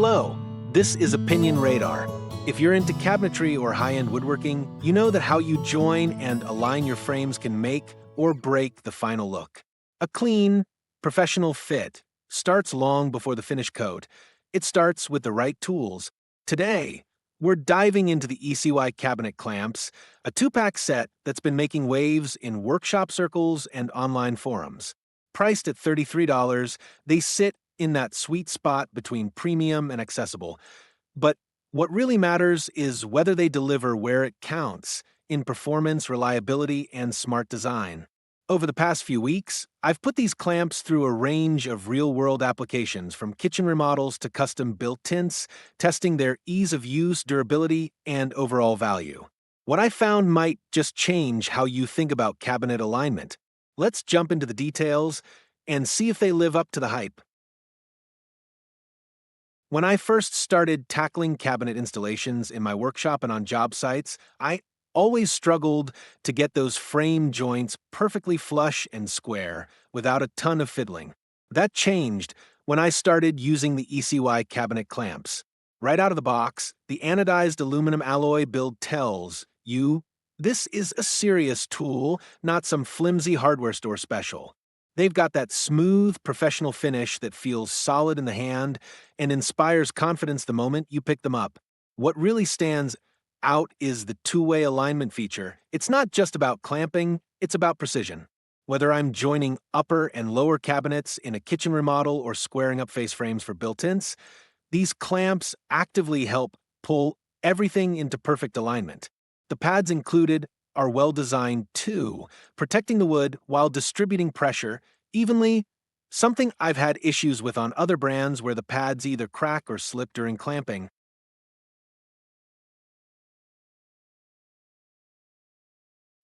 Hello, this is Opinion Radar. If you're into cabinetry or high-end woodworking, you know that how you join and align your frames can make or break the final look. A clean, professional fit starts long before the finish coat. It starts with the right tools. Today, we're diving into the ECY Cabinet Clamps, a two-pack set that's been making waves in workshop circles and online forums. Priced at $33, they sit in that sweet spot between premium and accessible. But what really matters is whether they deliver where it counts, in performance, reliability, and smart design. Over the past few weeks, I've put these clamps through a range of real-world applications, from kitchen remodels to custom-built tints, testing their ease of use, durability, and overall value. What I found might just change how you think about cabinet alignment. Let's jump into the details and see if they live up to the hype. When I first started tackling cabinet installations in my workshop and on job sites, I always struggled to get those frame joints perfectly flush and square without a ton of fiddling. That changed when I started using the ECY Cabinet Clamps. Right out of the box, the anodized aluminum alloy build tells you this is a serious tool, not some flimsy hardware store special. They've got that smooth, professional finish that feels solid in the hand and inspires confidence the moment you pick them up. What really stands out is the two-way alignment feature. It's not just about clamping, it's about precision. Whether I'm joining upper and lower cabinets in a kitchen remodel or squaring up face frames for built-ins, these clamps actively help pull everything into perfect alignment. The pads included are well-designed too, protecting the wood while distributing pressure evenly, something I've had issues with on other brands where the pads either crack or slip during clamping.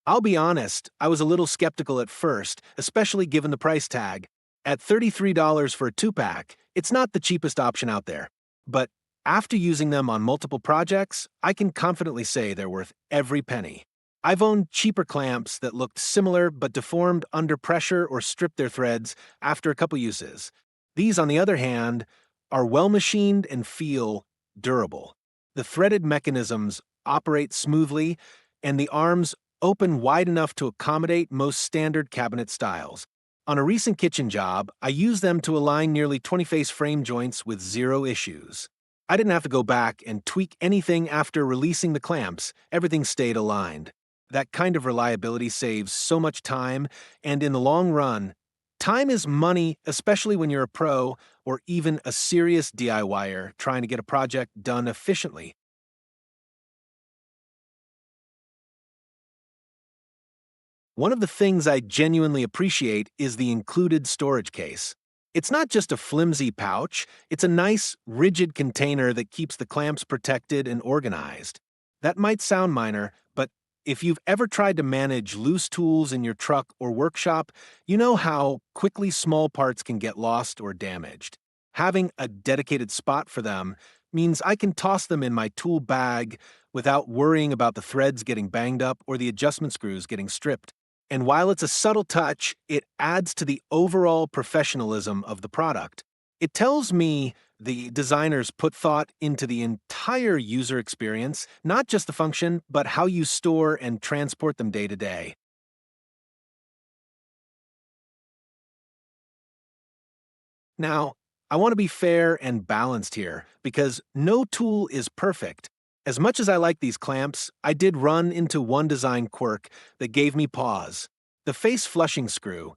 I'll be honest, I was a little skeptical at first, especially given the price tag. At $33 for a two-pack, it's not the cheapest option out there. But after using them on multiple projects, I can confidently say they're worth every penny. I've owned cheaper clamps that looked similar but deformed under pressure or stripped their threads after a couple uses. These, on the other hand, are well-machined and feel durable. The threaded mechanisms operate smoothly, and the arms open wide enough to accommodate most standard cabinet styles. On a recent kitchen job, I used them to align nearly 20 face frame joints with zero issues. I didn't have to go back and tweak anything after releasing the clamps. Everything stayed aligned. That kind of reliability saves so much time, and in the long run, time is money, especially when you're a pro or even a serious DIYer trying to get a project done efficiently. One of the things I genuinely appreciate is the included storage case. It's not just a flimsy pouch, it's a nice, rigid container that keeps the clamps protected and organized. That might sound minor, but if you've ever tried to manage loose tools in your truck or workshop, you know how quickly small parts can get lost or damaged. Having a dedicated spot for them means I can toss them in my tool bag without worrying about the threads getting banged up or the adjustment screws getting stripped. And while it's a subtle touch, it adds to the overall professionalism of the product. It tells me the designers put thought into the entire user experience, not just the function, but how you store and transport them day to day. Now, I want to be fair and balanced here, because no tool is perfect. As much as I like these clamps, I did run into one design quirk that gave me pause. The face flushing screw,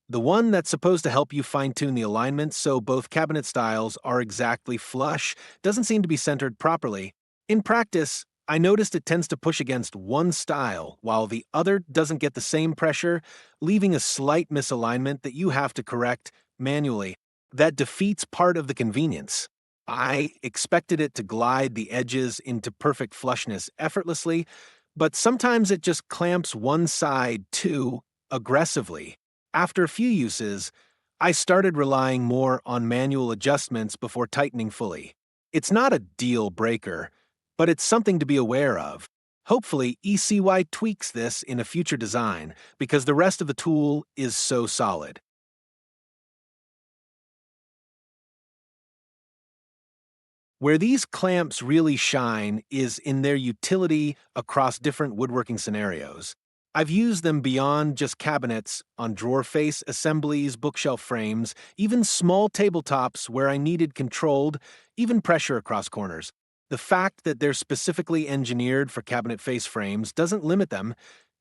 the one that's supposed to help you fine-tune the alignment so both cabinet styles are exactly flush, doesn't seem to be centered properly. In practice, I noticed it tends to push against one style, while the other doesn't get the same pressure, leaving a slight misalignment that you have to correct manually. That defeats part of the convenience. I expected it to glide the edges into perfect flushness effortlessly, but sometimes it just clamps one side too aggressively. After a few uses, I started relying more on manual adjustments before tightening fully. It's not a deal breaker, but it's something to be aware of. Hopefully, ECY tweaks this in a future design because the rest of the tool is so solid. Where these clamps really shine is in their utility across different woodworking scenarios. I've used them beyond just cabinets, on drawer face assemblies, bookshelf frames, even small tabletops where I needed controlled, even pressure across corners. The fact that they're specifically engineered for cabinet face frames doesn't limit them,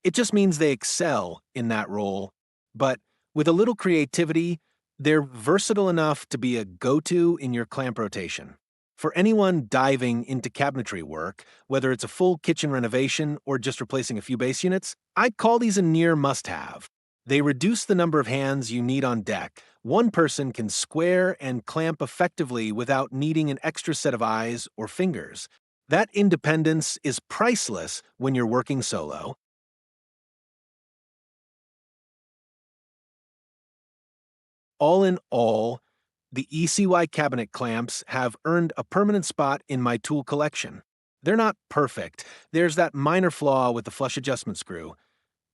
it just means they excel in that role. But with a little creativity, they're versatile enough to be a go-to in your clamp rotation. For anyone diving into cabinetry work, whether it's a full kitchen renovation or just replacing a few base units, I'd call these a near must-have. They reduce the number of hands you need on deck. One person can square and clamp effectively without needing an extra set of eyes or fingers. That independence is priceless when you're working solo. All in all, the ECY Cabinet Clamps have earned a permanent spot in my tool collection. They're not perfect. There's that minor flaw with the flush adjustment screw,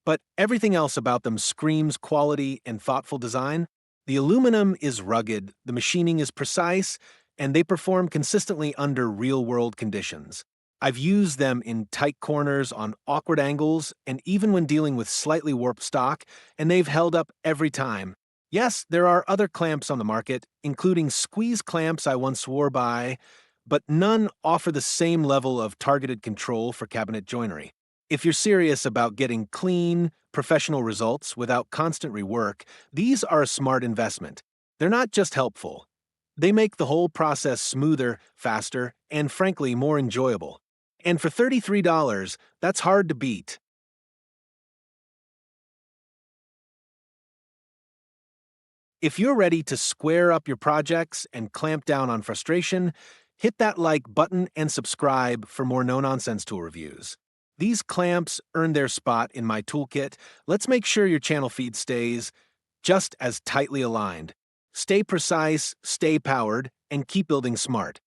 but everything else about them screams quality and thoughtful design. The aluminum is rugged, the machining is precise, and they perform consistently under real-world conditions. I've used them in tight corners, on awkward angles, and even when dealing with slightly warped stock, and they've held up every time. Yes, there are other clamps on the market, including squeeze clamps I once swore by, but none offer the same level of targeted control for cabinet joinery. If you're serious about getting clean, professional results without constant rework, these are a smart investment. They're not just helpful. They make the whole process smoother, faster, and frankly more enjoyable. And for $33, that's hard to beat. If you're ready to square up your projects and clamp down on frustration, hit that like button and subscribe for more no-nonsense tool reviews. These clamps earn their spot in my toolkit. Let's make sure your channel feed stays just as tightly aligned. Stay precise, stay powered, and keep building smart.